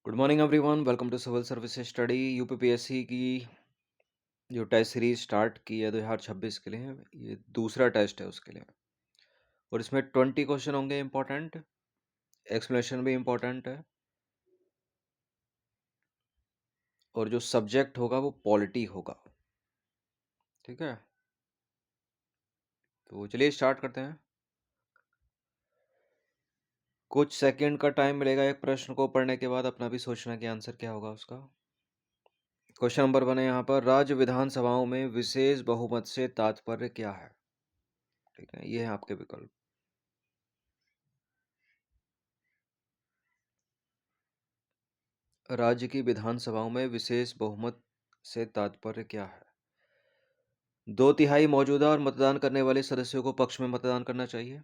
Good morning everyone, welcome to civil service study. UPPSC की जो test series start की है 2026 के लिए, ये दूसरा टेस्ट है उसके लिए। और इसमें 20 क्वेश्चन होंगे इंपॉर्टेंट, एक्सप्लेनेशन भी इंपॉर्टेंट है। और जो सब्जेक्ट होगा वो पॉलिटी होगा। ठीक है, तो चलिए स्टार्ट करते हैं। कुछ सेकंड का टाइम मिलेगा एक प्रश्न को पढ़ने के बाद, अपना भी सोचना कि आंसर क्या होगा उसका। क्वेश्चन नंबर 1 है यहाँ पर, राज्य विधानसभाओं में विशेष बहुमत से तात्पर्य क्या है। ठीक है, ये है आपके विकल्प। राज्य की विधानसभाओं में विशेष बहुमत से तात्पर्य क्या है। 2/3 मौजूदा और मतदान करने वाले सदस्यों को पक्ष में मतदान करना चाहिए।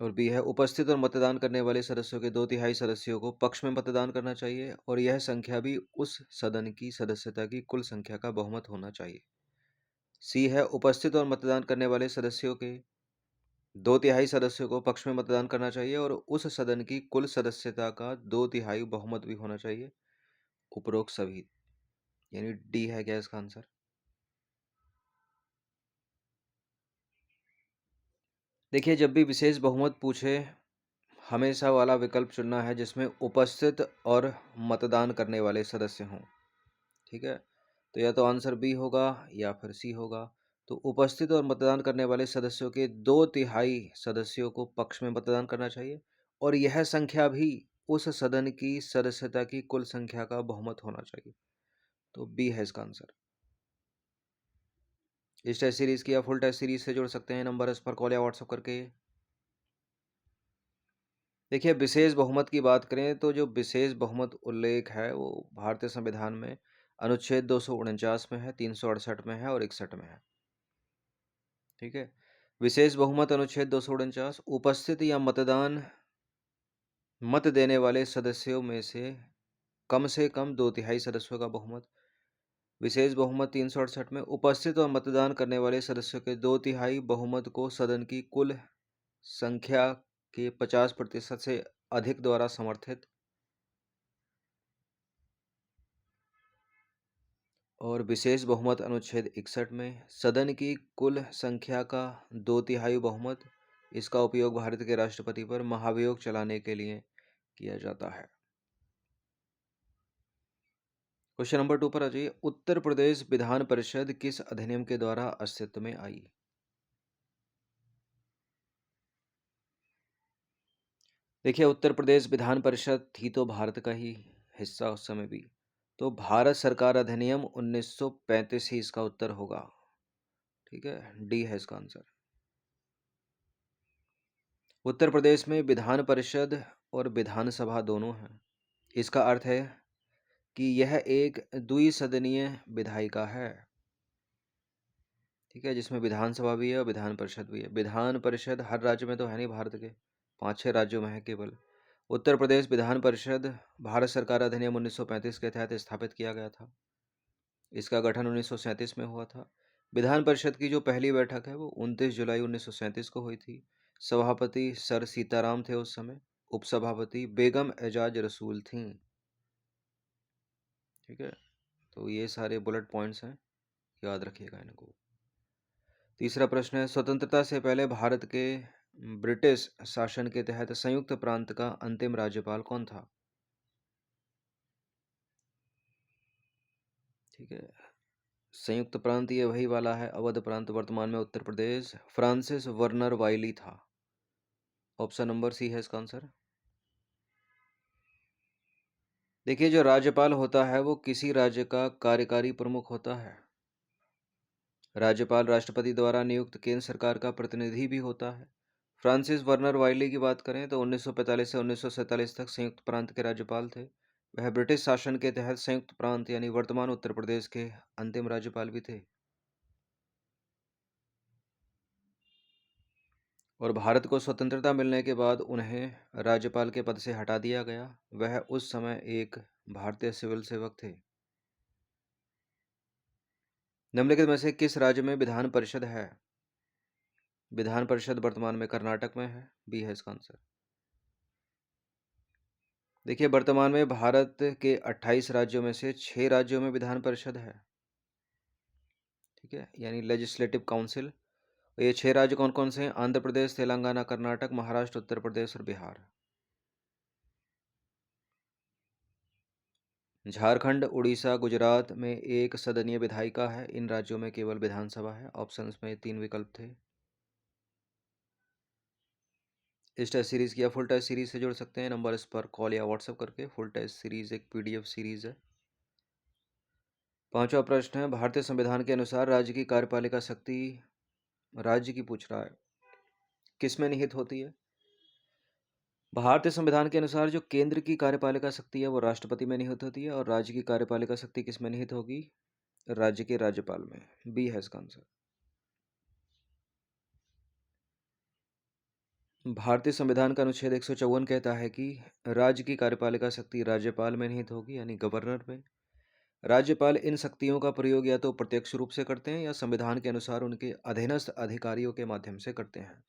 और बी है, उपस्थित और मतदान करने वाले सदस्यों के 2/3 सदस्यों को पक्ष में मतदान करना चाहिए और यह संख्या भी उस सदन की सदस्यता की कुल संख्या का बहुमत होना चाहिए। सी है, उपस्थित और मतदान करने वाले सदस्यों के 2/3 सदस्यों को पक्ष में मतदान करना चाहिए और उस सदन की कुल सदस्यता का 2/3 बहुमत भी होना चाहिए। उपरोक्त सभी, यानी डी है क्या इसका आंसर। देखिए, जब भी विशेष बहुमत पूछे, हमेशा वाला विकल्प चुनना है जिसमें उपस्थित और मतदान करने वाले सदस्य हों। ठीक है, तो या तो आंसर बी होगा या फिर सी होगा। तो उपस्थित और मतदान करने वाले सदस्यों के 2/3 सदस्यों को पक्ष में मतदान करना चाहिए और यह संख्या भी उस सदन की सदस्यता की कुल संख्या का बहुमत होना चाहिए। तो बी है इसका आंसर। इस टेस्ट सीरीज की या फुल टेस्ट सीरीज से जुड़ सकते हैं, नंबर इस पर कॉल या व्हाट्सएप करके। देखिए, विशेष बहुमत की बात करें तो जो विशेष बहुमत उल्लेख है वो भारतीय संविधान में अनुच्छेद 249 में है, 368 में है और 61 में है। ठीक है, विशेष बहुमत अनुच्छेद 249, उपस्थित या मत देने वाले सदस्यों में से कम 2/3 सदस्यों का बहुमत। विशेष बहुमत 368 में उपस्थित और मतदान करने वाले सदस्यों के 2/3 बहुमत को सदन की कुल संख्या के 50% से अधिक द्वारा समर्थित। और विशेष बहुमत अनुच्छेद 61 में सदन की कुल संख्या का 2/3 बहुमत, इसका उपयोग भारत के राष्ट्रपति पर महाभियोग चलाने के लिए किया जाता है। क्वेश्चन नंबर 2 पर आ जाइए। उत्तर प्रदेश विधान परिषद किस अधिनियम के द्वारा अस्तित्व में आई। देखिए, उत्तर प्रदेश विधान परिषद थी तो भारत का ही हिस्सा उस समय भी, तो भारत सरकार अधिनियम 1935 ही इसका उत्तर होगा। ठीक है, डी है इसका आंसर। उत्तर प्रदेश में विधान परिषद और विधानसभा दोनों हैं। इसका अर्थ है कि यह एक द्विसदनीय विधायिका है। ठीक है, जिसमें विधानसभा भी है और विधान परिषद भी है। विधान परिषद हर राज्य में तो है नहीं, भारत के 5-6 राज्यों में है केवल। उत्तर प्रदेश विधान परिषद भारत सरकार अधिनियम 1935 के तहत स्थापित किया गया था। इसका गठन 1937 में हुआ था। विधान परिषद की जो पहली बैठक है वो 29 जुलाई 1937 को हुई थी। सभापति सर सीताराम थे उस समय, उपसभापति बेगम एजाज रसूल थीं। ठीक है, तो ये सारे बुलेट पॉइंट्स हैं, याद रखिएगा इनको। तीसरा प्रश्न है, स्वतंत्रता से पहले भारत के ब्रिटिश शासन के तहत संयुक्त प्रांत का अंतिम राज्यपाल कौन था। ठीक है, संयुक्त प्रांत ये वही वाला है, अवध प्रांत वर्तमान में उत्तर प्रदेश। फ्रांसिस वर्नर वाइली था। ऑप्शन नंबर सी है इसका आंसर। देखिए, जो राज्यपाल होता है वो किसी राज्य का कार्यकारी प्रमुख होता है। राज्यपाल राष्ट्रपति द्वारा नियुक्त केंद्र सरकार का प्रतिनिधि भी होता है। फ्रांसिस वर्नर वाइली की बात करें तो 1945 से 1947 तक संयुक्त प्रांत के राज्यपाल थे। वह ब्रिटिश शासन के तहत संयुक्त प्रांत यानी वर्तमान उत्तर प्रदेश के अंतिम राज्यपाल भी थे। और भारत को स्वतंत्रता मिलने के बाद उन्हें राज्यपाल के पद से हटा दिया गया। वह उस समय एक भारतीय सिविल सेवक थे। निम्नलिखित में से किस राज्य में विधान परिषद है। विधान परिषद वर्तमान में कर्नाटक में है, बी है इसका आंसर। देखिए, वर्तमान में भारत के 28 राज्यों में से 6 राज्यों में विधान परिषद है। ठीक है, यानी लेजिस्लेटिव काउंसिल। ये 6 राज्य कौन कौन से हैं? आंध्र प्रदेश, तेलंगाना, कर्नाटक, महाराष्ट्र, उत्तर प्रदेश और बिहार। झारखंड, उड़ीसा, गुजरात में एक सदनीय विधायिका है। इन राज्यों में केवल विधानसभा है। ऑप्शंस में 3 विकल्प थे। इस टेस्ट सीरीज की या फुल टेस्ट सीरीज से जुड़ सकते हैं, नंबर इस पर कॉल या व्हाट्सएप करके। फुल टेस्ट सीरीज एक पीडीएफ सीरीज है। पांचवा प्रश्न है, भारतीय संविधान के अनुसार राज्य की कार्यपालिका शक्ति, राज्य की पूछ रहा है, किसमें निहित होती है? भारतीय संविधान के अनुसार जो केंद्र की कार्यपालिका शक्ति है वो राष्ट्रपति में निहित होती है, और राज्य की कार्यपालिका शक्ति किसमें निहित होगी? राज्य के राज्यपाल में। बी है इसका आंसर। भारतीय संविधान का अनुच्छेद 154 कहता है कि राज्य की कार्यपालिका शक्ति राज्यपाल में निहित होगी, यानी गवर्नर में। राज्यपाल इन शक्तियों का प्रयोग या तो प्रत्यक्ष रूप से करते हैं या संविधान के अनुसार उनके अधीनस्थ अधिकारियों के माध्यम से करते हैं।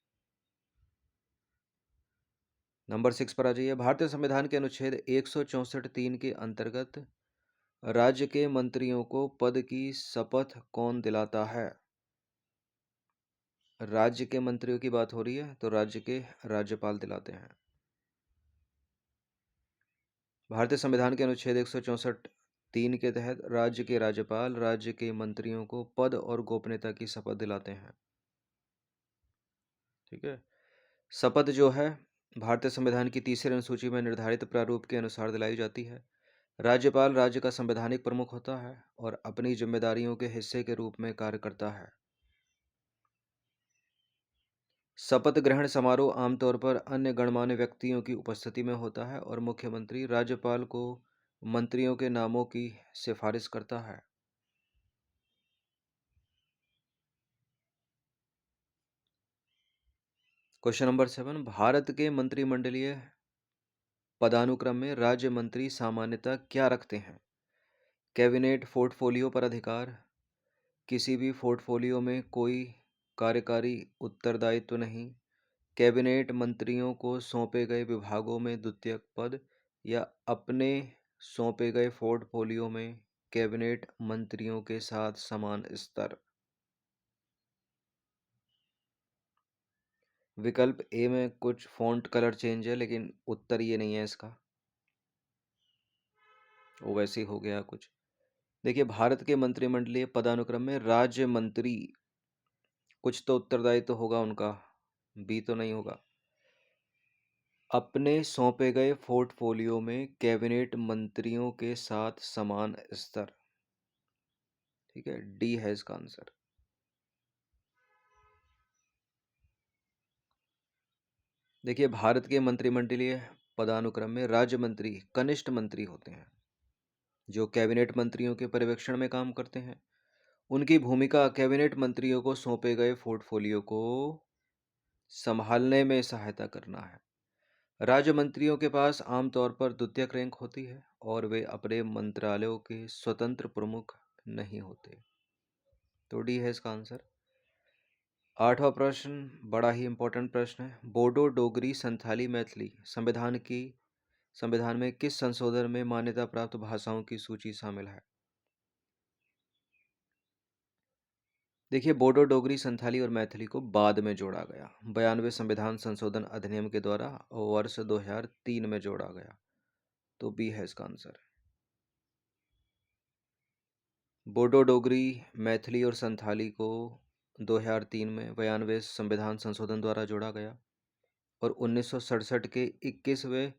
नंबर 6 पर आ जाइए। भारतीय संविधान के अनुच्छेद 164(3) के अंतर्गत राज्य के मंत्रियों को पद की शपथ कौन दिलाता है? राज्य के मंत्रियों की बात हो रही है तो राज्य के राज्यपाल दिलाते हैं। भारतीय संविधान के अनुच्छेद 164(3) के तहत राज्य के राज्यपाल राज्य के मंत्रियों को पद और गोपनीयता की शपथ दिलाते हैं। ठीक है, शपथ जो है भारतीय संविधान की तीसरी अनुसूची में निर्धारित प्रारूप के अनुसार दिलाई जाती है। राज्यपाल राज्य का संवैधानिक प्रमुख होता है और अपनी जिम्मेदारियों के हिस्से के रूप में कार्य करता है। शपथ ग्रहण समारोह आमतौर पर अन्य गणमान्य व्यक्तियों की उपस्थिति में होता है और मुख्यमंत्री राज्यपाल को मंत्रियों के नामों की सिफारिश करता है। क्वेश्चन नंबर 7, भारत के मंत्रिमंडलीय पदानुक्रम में राज्य मंत्री सामान्यतः क्या रखते हैं? कैबिनेट पोर्टफोलियो पर अधिकार, किसी भी पोर्टफोलियो में कोई कार्यकारी उत्तरदायित्व नहीं, कैबिनेट मंत्रियों को सौंपे गए विभागों में द्वितीयक पद, या अपने सौंपे गए पोर्टफोलियो में कैबिनेट मंत्रियों के साथ समान स्तर। विकल्प ए में कुछ फॉन्ट कलर चेंज है, लेकिन उत्तर ये नहीं है इसका, वो वैसे ही हो गया कुछ। देखिए, भारत के मंत्रिमंडलीय पदानुक्रम में राज्य मंत्री, कुछ तो उत्तरदायित्व तो होगा उनका, बी तो नहीं होगा। अपने सौंपे गए पोर्टफोलियो में कैबिनेट मंत्रियों के साथ समान स्तर। ठीक है, डी है इसका आंसर। देखिए, भारत के मंत्रिमंडलीय पदानुक्रम में राज्य मंत्री कनिष्ठ मंत्री होते हैं जो कैबिनेट मंत्रियों के पर्यवेक्षण में काम करते हैं। उनकी भूमिका कैबिनेट मंत्रियों को सौंपे गए पोर्टफोलियो को संभालने में सहायता करना है। राज्य मंत्रियों के पास आमतौर पर द्वितीयक रैंक होती है और वे अपने मंत्रालयों के स्वतंत्र प्रमुख नहीं होते। तो डी है इसका आंसर। आठवां प्रश्न बड़ा ही इंपॉर्टेंट प्रश्न है। बोडो डोगरी संथाली मैथिली संविधान में किस संशोधन में मान्यता प्राप्त भाषाओं की सूची शामिल है? देखिए, बोडो डोगरी संथाली और मैथिली को बाद में जोड़ा गया, 92वें संविधान संशोधन अधिनियम के द्वारा वर्ष 2003 में जोड़ा गया। तो बी है इसका आंसर। बोडो डोगरी, मैथिली और संथाली को 2003 में 92वें संविधान संशोधन द्वारा जोड़ा गया और 1967 के 21वें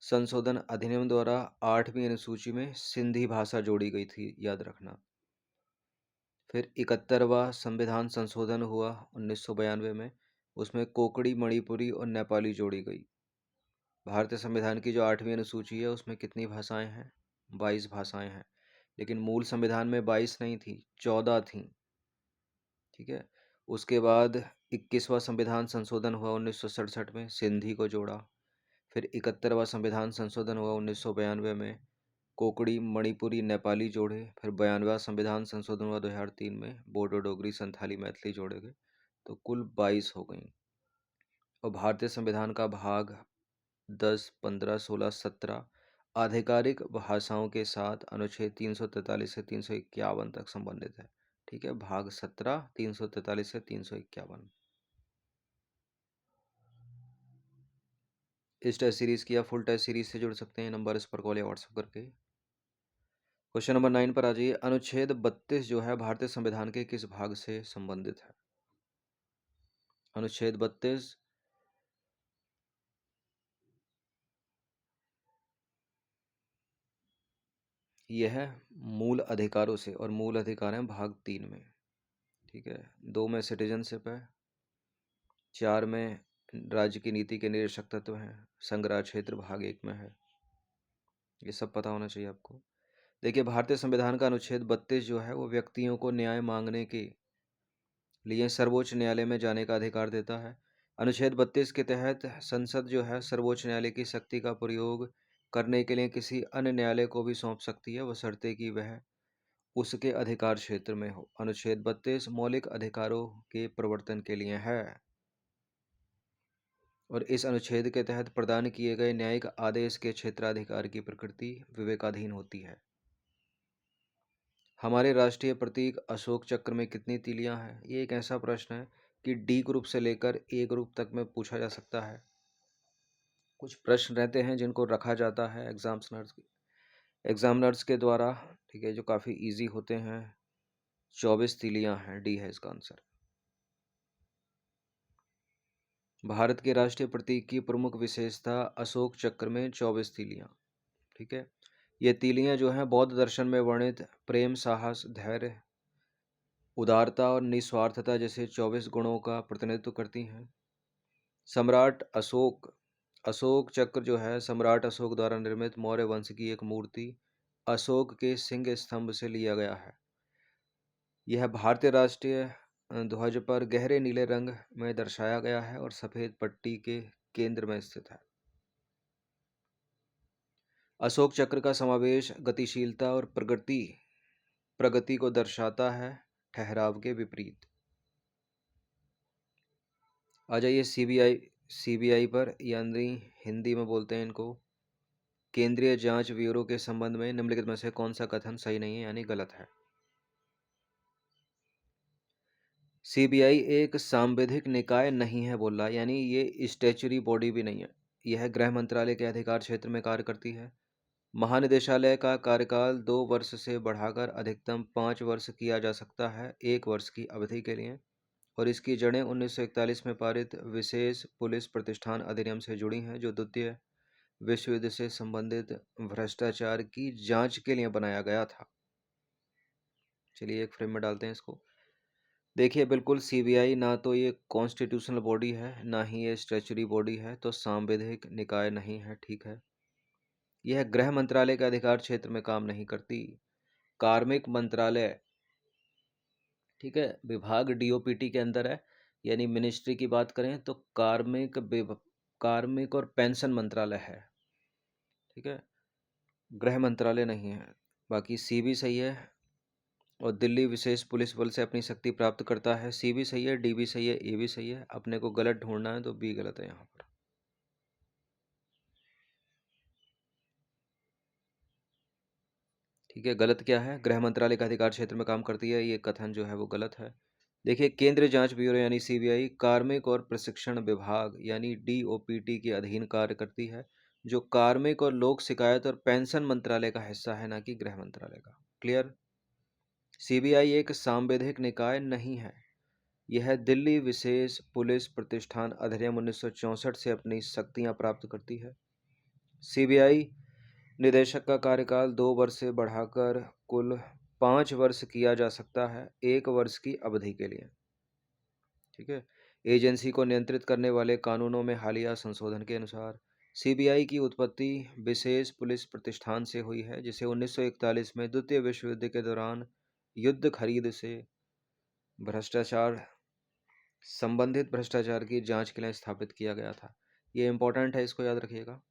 संशोधन अधिनियम द्वारा 8वीं अनुसूची में सिंधी भाषा जोड़ी गई थी, याद रखना। फिर 71वां संविधान संशोधन हुआ 1992 में, उसमें कोंकणी, मणिपुरी और नेपाली जोड़ी गई। भारतीय संविधान की जो 8वीं अनुसूची है उसमें कितनी भाषाएं हैं? 22 भाषाएं हैं, लेकिन मूल संविधान में 22 नहीं थी, 14 थी। ठीक है, उसके बाद 21वां संविधान संशोधन हुआ 1967 में, सिंधी को जोड़ा। फिर 71वां संविधान संशोधन हुआ 1992 में, कोंकणी, मणिपुरी, नेपाली जोड़े। फिर 92वां संविधान संशोधन हुआ 2003 में, बोडो डोगरी संथाली मैथिली जोड़े गए, तो कुल 22 हो गई। और भारतीय संविधान का भाग 10, 15, 16, 17 आधिकारिक भाषाओं के साथ अनुच्छेद 343 से 351 तक संबंधित है। ठीक है, भाग 17, 343 से 351। इस टेस्ट सीरीज की या फुल टेस्ट सीरीज से जुड़ सकते हैं, नंबर इस पर कॉल या व्हाट्सएप करके। क्वेश्चन नंबर 9 पर आ जाइए। अनुच्छेद 32 जो है भारतीय संविधान के किस भाग से संबंधित है? अनुच्छेद 32 यह मूल अधिकारों से, और मूल अधिकार हैं भाग 3 में। ठीक है, 2 में सिटीजनशिप है, 4 में राज्य की नीति के निदेशक तत्व हैं, संग्रह क्षेत्र भाग 1 में है। ये सब पता होना चाहिए आपको। देखिए, भारतीय संविधान का अनुच्छेद 32 जो है वो व्यक्तियों को न्याय मांगने के लिए सर्वोच्च न्यायालय में जाने का अधिकार देता है। अनुच्छेद 32 के तहत संसद जो है सर्वोच्च न्यायालय की शक्ति का प्रयोग करने के लिए किसी अन्य न्यायालय को भी सौंप सकती है, बशर्ते कि वह उसके अधिकार क्षेत्र में हो। अनुच्छेद 32 मौलिक अधिकारों के प्रवर्तन के लिए है, और इस अनुच्छेद के तहत प्रदान किए गए न्यायिक आदेश के क्षेत्राधिकार की प्रकृति विवेकाधीन होती है। हमारे राष्ट्रीय प्रतीक अशोक चक्र में कितनी तीलियां हैं? ये एक ऐसा प्रश्न है कि डी ग्रुप से लेकर ए ग्रुप तक में पूछा जा सकता है। कुछ प्रश्न रहते हैं जिनको रखा जाता है एग्जामिनर्स के द्वारा, ठीक है, जो काफ़ी इजी होते हैं। 24 तीलियां हैं, डी है इसका आंसर। भारत के राष्ट्रीय प्रतीक की प्रमुख विशेषता अशोक चक्र में 24 तीलियां। ठीक है, ये तीलियां जो हैं बौद्ध दर्शन में वर्णित प्रेम, साहस, धैर्य, उदारता और निस्वार्थता जैसे 24 गुणों का प्रतिनिधित्व करती हैं। सम्राट अशोक अशोक चक्र जो है सम्राट अशोक द्वारा निर्मित मौर्य वंश की एक मूर्ति अशोक के सिंह स्तंभ से लिया गया है। यह भारतीय राष्ट्रीय ध्वज पर गहरे नीले रंग में दर्शाया गया है और सफेद पट्टी के केंद्र में स्थित है। अशोक चक्र का समावेश गतिशीलता और प्रगति को दर्शाता है, ठहराव के विपरीत। आ जाइए सीबीआई पर, यानी हिंदी में बोलते हैं इनको केंद्रीय जांच ब्यूरो के संबंध में निम्नलिखित में से कौन सा कथन सही नहीं है यानी गलत है? सीबीआई एक सांविधिक निकाय नहीं है बोल रहा, यानी ये स्टैच्यूरी बॉडी भी नहीं है। यह गृह मंत्रालय के अधिकार क्षेत्र में कार्य करती है। महानिदेशालय का कार्यकाल 2 वर्ष से बढ़ाकर अधिकतम 5 वर्ष किया जा सकता है, 1 वर्ष की अवधि के लिए, और इसकी जड़ें 1941 में पारित विशेष पुलिस प्रतिष्ठान अधिनियम से जुड़ी हैं, जो द्वितीय विश्व युद्ध से संबंधित भ्रष्टाचार की जांच के लिए बनाया गया था। चलिए एक फ्रेम में डालते हैं इसको। देखिए, बिल्कुल सीबीआई ना तो ये कॉन्स्टिट्यूशनल बॉडी है, ना ही ये स्टैच्यूटरी बॉडी है, तो सांविधिक निकाय नहीं है। ठीक है, यह गृह मंत्रालय के अधिकार क्षेत्र में काम नहीं करती। कार्मिक मंत्रालय, ठीक है, विभाग डीओपीटी के अंदर है, यानी मिनिस्ट्री की बात करें तो कार्मिक और पेंशन मंत्रालय है। ठीक है, गृह मंत्रालय नहीं है। बाकी सी भी सही है, और दिल्ली विशेष पुलिस बल से अपनी शक्ति प्राप्त करता है, सी भी सही है, डी भी सही है, ए भी सही है। अपने को गलत ढूंढना है तो बी गलत है यहाँ पर। ठीक है, गलत क्या है? गृह मंत्रालय का अधिकार क्षेत्र में काम करती है, ये कथन जो है वो गलत है। देखिए, केंद्रीय जांच ब्यूरो यानी सीबीआई कार्मिक और प्रशिक्षण विभाग यानी डीओपीटी के अधीन कार्य करती है, जो कार्मिक और लोक शिकायत और पेंशन मंत्रालय का हिस्सा है, ना कि गृह मंत्रालय का। क्लियर? सीबीआई एक सांविधिक निकाय नहीं है। यह दिल्ली विशेष पुलिस प्रतिष्ठान अधिनियम 1964 से अपनी शक्तियां प्राप्त करती है। सीबीआई निदेशक का कार्यकाल 2 वर्ष से बढ़ाकर कुल 5 वर्ष किया जा सकता है, 1 वर्ष की अवधि के लिए। ठीक है, एजेंसी को नियंत्रित करने वाले कानूनों में हालिया संशोधन के अनुसार सीबीआई की उत्पत्ति विशेष पुलिस प्रतिष्ठान से हुई है, जिसे 1941 में द्वितीय विश्व युद्ध के दौरान युद्ध खरीद से भ्रष्टाचार संबंधित भ्रष्टाचार की जांच के लिए स्थापित किया गया था। ये इंपॉर्टेंट है, इसको याद रखिएगा।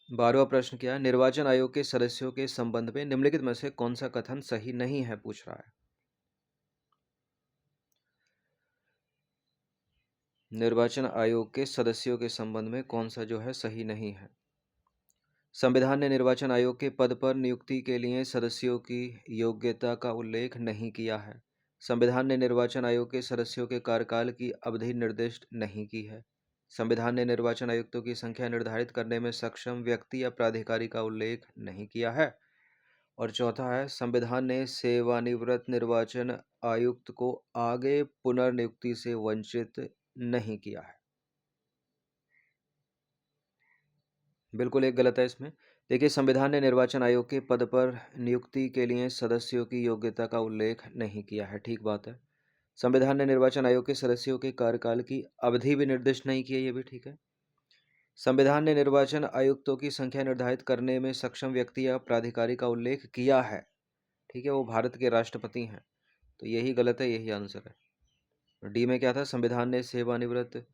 12वां प्रश्न क्या है? निर्वाचन आयोग के सदस्यों के संबंध में निम्नलिखित में से कौन सा कथन सही नहीं है पूछ रहा है। निर्वाचन आयोग के सदस्यों के संबंध में कौन सा जो है सही नहीं है? संविधान ने निर्वाचन आयोग के पद पर नियुक्ति के लिए सदस्यों की योग्यता का उल्लेख नहीं किया है। संविधान ने निर्वाचन आयोग के सदस्यों के कार्यकाल की अवधि निर्दिष्ट नहीं की है। संविधान ने निर्वाचन आयुक्तों की संख्या निर्धारित करने में सक्षम व्यक्ति या प्राधिकारी का उल्लेख नहीं किया है। और चौथा है, संविधान ने सेवानिवृत्त निर्वाचन आयुक्त को आगे पुनर्नियुक्ति से वंचित नहीं किया है। बिल्कुल एक गलत है इसमें। देखिए, संविधान ने निर्वाचन आयोग के पद पर नियुक्ति के लिए सदस्यों की योग्यता का उल्लेख नहीं किया है, ठीक बात है। संविधान ने निर्वाचन आयोग के सदस्यों के कार्यकाल की अवधि भी निर्दिष्ट नहीं की है, ये भी ठीक है। संविधान ने निर्वाचन आयुक्तों की संख्या निर्धारित करने में सक्षम व्यक्ति या प्राधिकारी का उल्लेख किया है, ठीक है, वो भारत के राष्ट्रपति हैं। तो यही गलत है, यही आंसर है। डी में क्या था? संविधान ने सेवानिवृत्त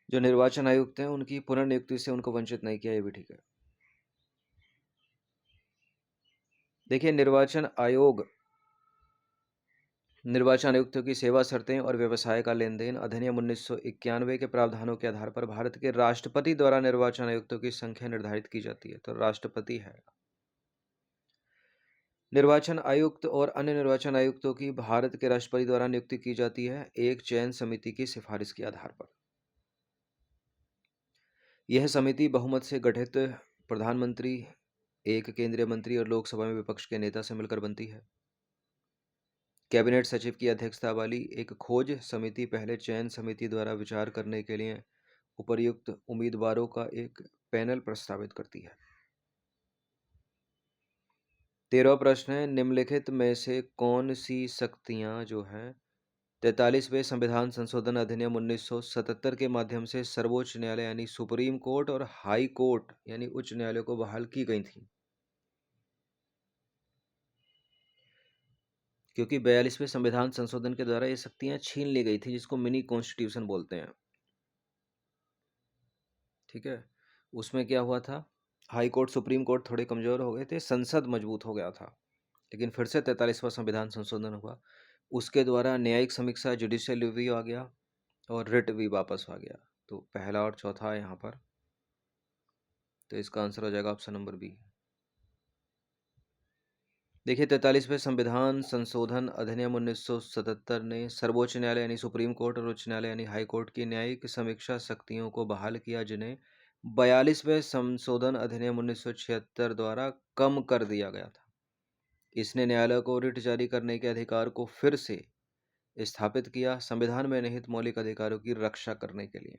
जो निर्वाचन आयुक्त हैं उनकी पुनर्नियुक्ति से उनको वंचित नहीं किया, ये भी ठीक है। देखिए, निर्वाचन आयुक्तों की सेवा शर्तें और व्यवसाय का लेन देन अधिनियम 1991 के प्रावधानों के आधार पर भारत के राष्ट्रपति द्वारा निर्वाचन आयुक्तों की संख्या निर्धारित की जाती है, तो राष्ट्रपति है। निर्वाचन आयुक्त और अन्य निर्वाचन आयुक्तों की भारत के राष्ट्रपति द्वारा नियुक्ति की जाती है एक चयन समिति की सिफारिश के आधार पर। यह समिति बहुमत से गठित प्रधानमंत्री, एक केंद्रीय मंत्री और लोकसभा में विपक्ष के नेता से मिलकर बनती है। कैबिनेट सचिव की अध्यक्षता वाली एक खोज समिति पहले चयन समिति द्वारा विचार करने के लिए उपर्युक्त उम्मीदवारों का एक पैनल प्रस्तावित करती है। 13वां प्रश्न है, निम्नलिखित में से कौन सी शक्तियां जो है 43वें संविधान संशोधन अधिनियम 1977 के माध्यम से सर्वोच्च न्यायालय यानी सुप्रीम कोर्ट और हाई कोर्ट यानी उच्च न्यायालय को बहाल की गई थी? क्योंकि 42वें संविधान संशोधन के द्वारा ये शक्तियां छीन ली गई थी, जिसको मिनी कॉन्स्टिट्यूशन बोलते हैं, ठीक है। उसमें क्या हुआ था? हाई कोर्ट, सुप्रीम कोर्ट थोड़े कमजोर हो गए थे, संसद मजबूत हो गया था, लेकिन फिर से 43वां संविधान संशोधन हुआ। उसके द्वारा न्यायिक समीक्षा, जुडिशियल रिव्यू आ गया और रिट भी वापस आ गया। तो पहला और चौथा है यहाँ पर, तो इसका आंसर हो जाएगा ऑप्शन नंबर बी। देखिए, 43वें संविधान संशोधन अधिनियम 1977 ने सर्वोच्च न्यायालय यानी सुप्रीम कोर्ट और उच्च न्यायालय यानी हाई कोर्ट की न्यायिक समीक्षा शक्तियों को बहाल किया, जिन्हें 42वें संशोधन अधिनियम 1976 द्वारा कम कर दिया गया था। इसने न्यायालय को रिट जारी करने के अधिकार को फिर से स्थापित किया, संविधान में निहित मौलिक अधिकारों की रक्षा करने के लिए।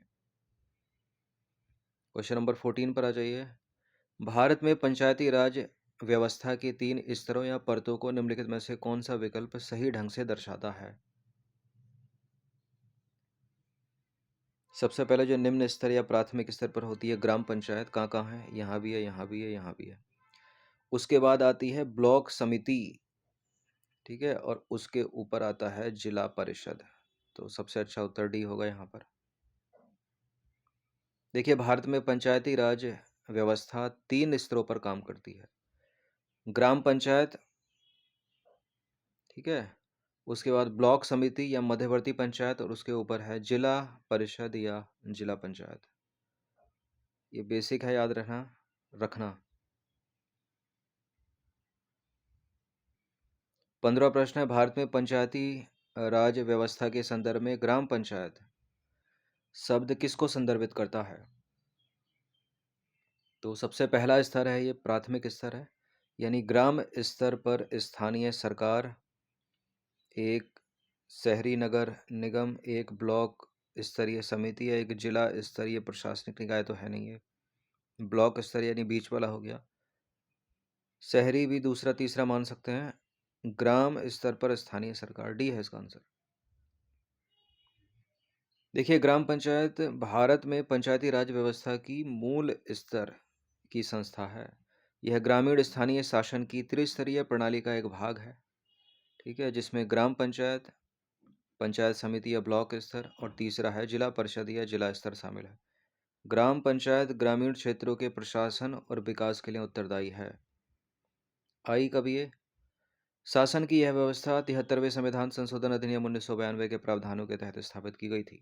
क्वेश्चन नंबर 14 पर आ जाइए। भारत में पंचायती राज व्यवस्था के 3 स्तरों या परतों को निम्नलिखित में से कौन सा विकल्प सही ढंग से दर्शाता है? सबसे पहले जो निम्न स्तर या प्राथमिक स्तर पर होती है ग्राम पंचायत, कहाँ कहाँ है? यहाँ भी है, यहाँ भी है, यहाँ भी है। उसके बाद आती है ब्लॉक समिति, ठीक है, और उसके ऊपर आता है जिला परिषद। तो सबसे अच्छा उत्तर डी होगा यहाँ पर। देखिए, भारत में पंचायती राज व्यवस्था 3 स्तरों पर काम करती है। ग्राम पंचायत, ठीक है, उसके बाद ब्लॉक समिति या मध्यवर्ती पंचायत, और उसके ऊपर है जिला परिषद या जिला पंचायत। ये बेसिक है, याद रखना। 15वां प्रश्न है, भारत में पंचायती राज व्यवस्था के संदर्भ में ग्राम पंचायत शब्द किसको संदर्भित करता है? तो सबसे पहला स्तर है, ये प्राथमिक स्तर है, यानी ग्राम स्तर पर स्थानीय सरकार, एक शहरी नगर निगम, एक ब्लॉक स्तरीय समिति या एक जिला स्तरीय प्रशासनिक निकाय। तो है नहीं, है ब्लॉक स्तर यानी बीच वाला हो गया। शहरी भी दूसरा तीसरा मान सकते हैं। ग्राम स्तर पर स्थानीय सरकार, डी है इसका आंसर। देखिए, ग्राम पंचायत भारत में पंचायती राज व्यवस्था की मूल स्तर की संस्था है। यह ग्रामीण स्थानीय शासन की त्रिस्तरीय प्रणाली का एक भाग है, ठीक है, जिसमें ग्राम पंचायत, पंचायत समिति या ब्लॉक स्तर और तीसरा है जिला परिषद या जिला स्तर शामिल है। ग्राम पंचायत ग्रामीण क्षेत्रों के प्रशासन और विकास के लिए उत्तरदायी है। आई कब ये? शासन की यह व्यवस्था 73वें संविधान संशोधन अधिनियम 1992 के प्रावधानों के तहत स्थापित की गई थी।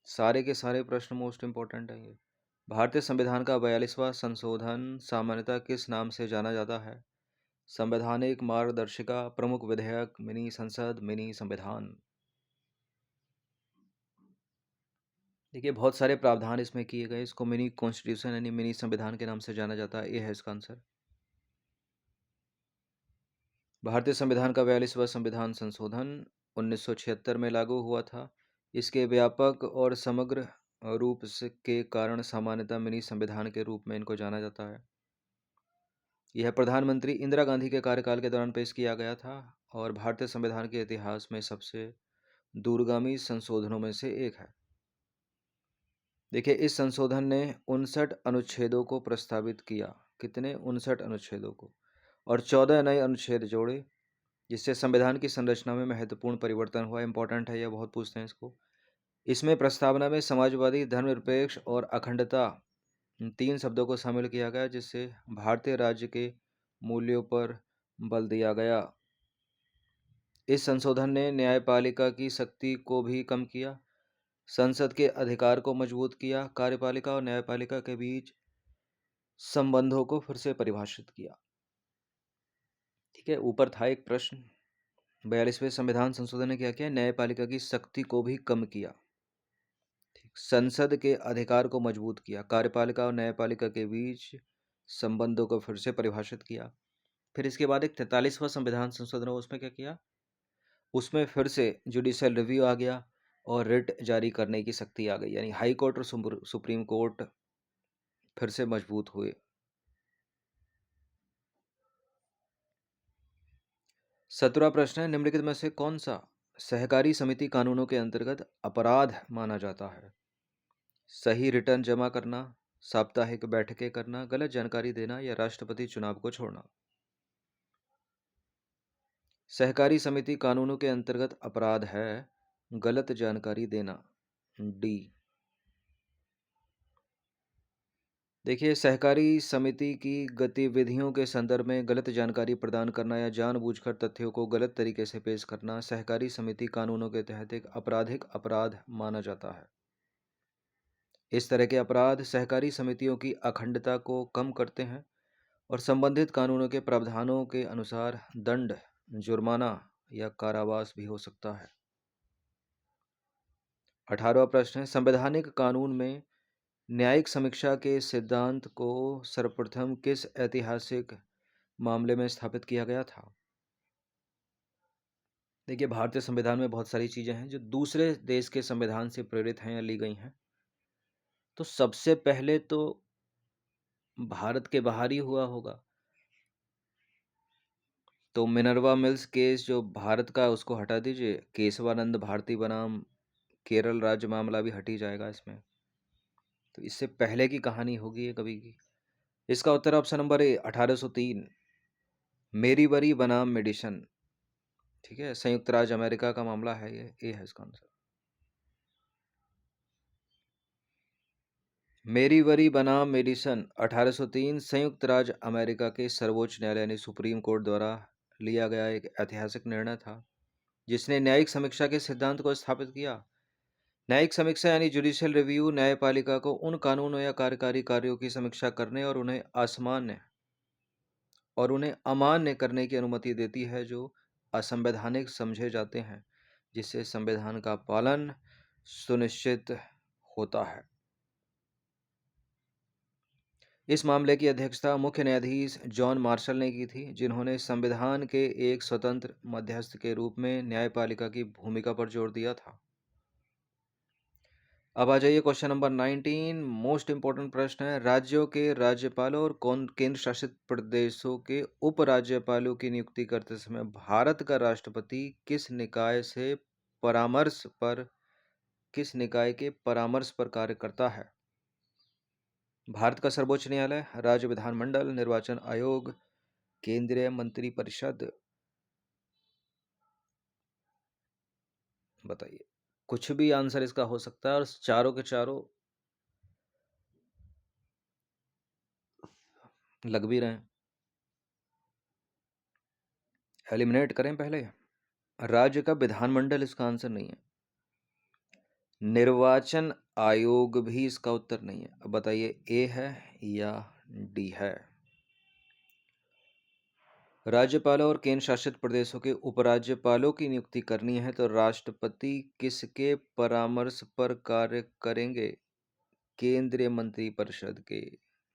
सारे के सारे प्रश्न मोस्ट इंपॉर्टेंट हैं ये। भारतीय संविधान का 42वां संशोधन सामान्यतः किस नाम से जाना जाता है? संवैधानिक मार्गदर्शिका, प्रमुख विधेयक, मिनी संसद, मिनी संविधान। देखिए बहुत सारे प्रावधान इसमें किए गए, इसको मिनी कॉन्स्टिट्यूशन यानी मिनी संविधान के नाम से जाना जाता है। ये है इसका आंसर। भारतीय संविधान का 42वां संविधान संशोधन 1976 में लागू हुआ था। इसके व्यापक और समग्र रूप से के कारण सामान्यतः मिनी संविधान के रूप में इनको जाना जाता है। यह प्रधानमंत्री इंदिरा गांधी के कार्यकाल के दौरान पेश किया गया था और भारतीय संविधान के इतिहास में सबसे दूरगामी संशोधनों में से एक है। देखिए इस संशोधन ने 59 अनुच्छेदों को प्रस्तावित किया। कितने? 59 अनुच्छेदों को, और 14 नए अनुच्छेद जोड़े, जिससे संविधान की संरचना में महत्वपूर्ण परिवर्तन हुआ। इंपॉर्टेंट है, यह बहुत पूछते हैं इसको। इसमें प्रस्तावना में समाजवादी, धर्मनिरपेक्ष और अखंडता तीन शब्दों को शामिल किया गया, जिससे भारतीय राज्य के मूल्यों पर बल दिया गया। इस संशोधन ने न्यायपालिका की शक्ति को भी कम किया, संसद के अधिकार को मजबूत किया, कार्यपालिका और न्यायपालिका के बीच संबंधों को फिर से परिभाषित किया। ठीक है, ऊपर था एक प्रश्न, 42वें संविधान संशोधन ने क्या किया? न्यायपालिका की शक्ति को भी कम किया, ठीक, संसद के अधिकार को मजबूत किया, कार्यपालिका और न्यायपालिका के बीच संबंधों को फिर से परिभाषित किया। फिर इसके बाद एक 43वां संविधान संशोधन हुआ, उसमें क्या किया? उसमें फिर से जुडिशियल रिव्यू आ गया और रिट जारी करने की शक्ति आ गई, यानी हाई कोर्ट और सुप्रीम कोर्ट फिर से मजबूत हुए। 17वां प्रश्न है, निम्नलिखित में से कौन सा सहकारी समिति कानूनों के अंतर्गत अपराध माना जाता है? सही रिटर्न जमा करना, साप्ताहिक बैठकें करना, गलत जानकारी देना या राष्ट्रपति चुनाव को छोड़ना। सहकारी समिति कानूनों के अंतर्गत अपराध है गलत जानकारी देना, डी। देखिए सहकारी समिति की गतिविधियों के संदर्भ में गलत जानकारी प्रदान करना या जानबूझकर तथ्यों को गलत तरीके से पेश करना सहकारी समिति कानूनों के तहत एक आपराधिक अपराध माना जाता है। इस तरह के अपराध सहकारी समितियों की अखंडता को कम करते हैं और संबंधित कानूनों के प्रावधानों के अनुसार दंड, जुर्माना या कारावास भी हो सकता है। 18वां प्रश्न है, संवैधानिक कानून में न्यायिक समीक्षा के सिद्धांत को सर्वप्रथम किस ऐतिहासिक मामले में स्थापित किया गया था? देखिए भारतीय संविधान में बहुत सारी चीजें हैं जो दूसरे देश के संविधान से प्रेरित हैं या ली गई हैं। तो सबसे पहले तो भारत के बाहर ही हुआ होगा, तो मिनर्वा मिल्स केस जो भारत का, उसको हटा दीजिए। केशवानंद भारती बनाम केरल राज्य मामला भी हट ही जाएगा इसमें, तो इससे पहले की कहानी होगी ये कभी की। इसका उत्तर ऑप्शन नंबर ए 1803 मेरीबरी बनाम मेडिसन। ठीक है, संयुक्त राज्य अमेरिका का मामला है ये, ए है इसका आंसर। मेरीबरी बनाम मेडिसन 1803 संयुक्त राज्य अमेरिका के सर्वोच्च न्यायालय यानी सुप्रीम कोर्ट द्वारा लिया गया एक ऐतिहासिक निर्णय था, जिसने न्यायिक समीक्षा के सिद्धांत को स्थापित किया। न्यायिक समीक्षा यानी जुडिशियल रिव्यू न्यायपालिका को उन कानूनों या कार्यकारी कार्यों की समीक्षा करने और उन्हें अमान्य करने की अनुमति देती है जो असंवैधानिक समझे जाते हैं, जिससे संविधान का पालन सुनिश्चित होता है। इस मामले की अध्यक्षता मुख्य न्यायाधीश जॉन मार्शल ने की थी, जिन्होंने संविधान के एक स्वतंत्र मध्यस्थ के रूप में न्यायपालिका की भूमिका पर जोर दिया था। अब आ जाइए क्वेश्चन नंबर 19, मोस्ट इंपोर्टेंट प्रश्न है, राज्यों के राज्यपालों और केंद्र शासित प्रदेशों के उपराज्यपालों की नियुक्ति करते समय भारत का राष्ट्रपति किस निकाय के परामर्श पर कार्य करता है? भारत का सर्वोच्च न्यायालय, राज्य विधानमंडल, निर्वाचन आयोग, केंद्रीय मंत्रिपरिषद। बताइए, कुछ भी आंसर इसका हो सकता है और चारों के चारों लग भी रहे हैं। एलिमिनेट करें पहले। राज्य का विधानमंडल इसका आंसर नहीं है। निर्वाचन आयोग भी इसका उत्तर नहीं है। अब बताइए ए है या डी है। राज्यपालों और केंद्र शासित प्रदेशों के उपराज्यपालों की नियुक्ति करनी है तो राष्ट्रपति किसके परामर्श पर कार्य करेंगे? केंद्रीय मंत्रिपरिषद के।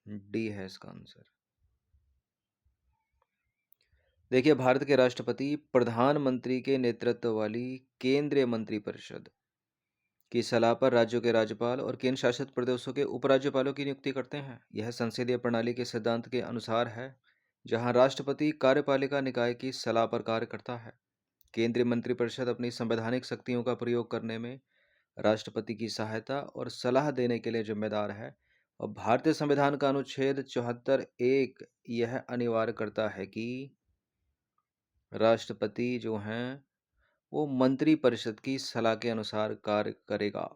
डी है इसका आंसर। देखिए, भारत के राष्ट्रपति प्रधानमंत्री के नेतृत्व वाली केंद्रीय मंत्रिपरिषद की सलाह पर राज्यों के राज्यपाल और केंद्र शासित प्रदेशों के उपराज्यपालों की नियुक्ति करते हैं। यह संसदीय प्रणाली के सिद्धांत के अनुसार है, जहां राष्ट्रपति कार्यपालिका निकाय की सलाह पर कार्य करता है। केंद्रीय मंत्रिपरिषद अपनी संवैधानिक शक्तियों का प्रयोग करने में राष्ट्रपति की सहायता और सलाह देने के लिए जिम्मेदार है। और भारतीय संविधान का अनुच्छेद 74(1) यह अनिवार्य करता है कि राष्ट्रपति जो हैं वो मंत्रिपरिषद की सलाह के अनुसार कार्य करेगा।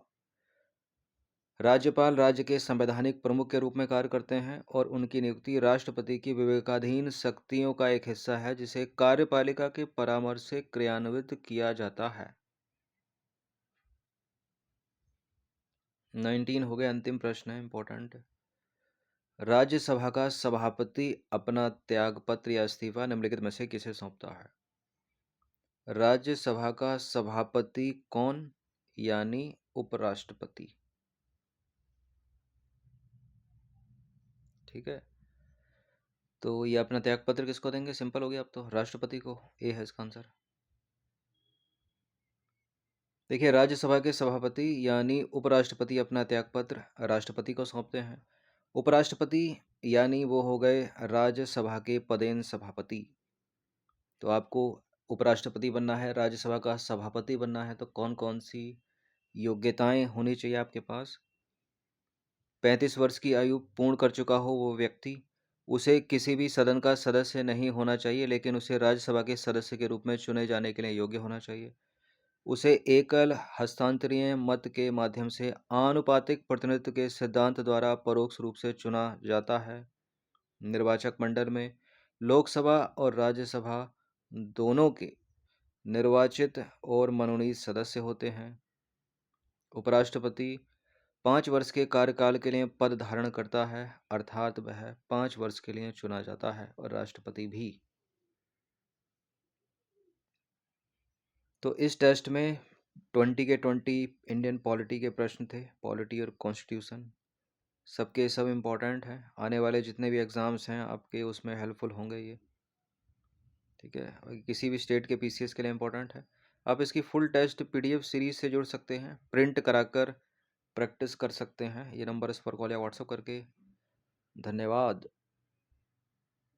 राज्यपाल राज्य के संवैधानिक प्रमुख के रूप में कार्य करते हैं और उनकी नियुक्ति राष्ट्रपति की विवेकाधीन शक्तियों का एक हिस्सा है, जिसे कार्यपालिका के परामर्श से क्रियान्वित किया जाता है। 19 हो गया। अंतिम प्रश्न है, इंपॉर्टेंट। राज्यसभा का सभापति अपना त्यागपत्र या इस्तीफा निम्नलिखित में से किसे सौंपता है? राज्यसभा का सभापति कौन? यानी उपराष्ट्रपति। ठीक है, तो ये अपना त्यागपत्र किसको देंगे? सिंपल हो गया, अब तो राष्ट्रपति को। ए है इसका आंसर। देखिए, राज्यसभा के सभापति यानी उपराष्ट्रपति अपना त्यागपत्र राष्ट्रपति को सौंपते हैं। उपराष्ट्रपति यानी वो हो गए राज्यसभा के पदेन सभापति। तो आपको उपराष्ट्रपति बनना है, राज्यसभा का सभापति बनना है, तो कौन कौन सी योग्यताएं होनी चाहिए आपके पास? 35 वर्ष की आयु पूर्ण कर चुका हो वो व्यक्ति, उसे किसी भी सदन का सदस्य नहीं होना चाहिए, लेकिन उसे राज्यसभा के सदस्य के रूप में चुने जाने के लिए योग्य होना चाहिए। उसे एकल हस्तांतरीय मत के माध्यम से आनुपातिक प्रतिनिधित्व के सिद्धांत द्वारा परोक्ष रूप से चुना जाता है। निर्वाचक मंडल में लोकसभा और राज्यसभा दोनों के निर्वाचित और मनोनीत सदस्य होते हैं। उपराष्ट्रपति 5 वर्ष के कार्यकाल के लिए पद धारण करता है, अर्थात वह 5 वर्ष के लिए चुना जाता है, और राष्ट्रपति भी। तो इस टेस्ट में 20 के 20 इंडियन पॉलिटी के प्रश्न थे, पॉलिटी और कॉन्स्टिट्यूशन। सबके सब इम्पोर्टेंट हैं, आने वाले जितने भी एग्ज़ाम्स हैं आपके उसमें हेल्पफुल होंगे ये। ठीक है, और किसी भी स्टेट के पीसीएस के लिए इम्पोर्टेंट है। आप इसकी फुल टेस्ट पीडीएफ सीरीज से जुड़ सकते हैं, प्रिंट कराकर प्रैक्टिस कर सकते हैं। ये नंबर इस पर कॉल या व्हाट्सअप करके। धन्यवाद।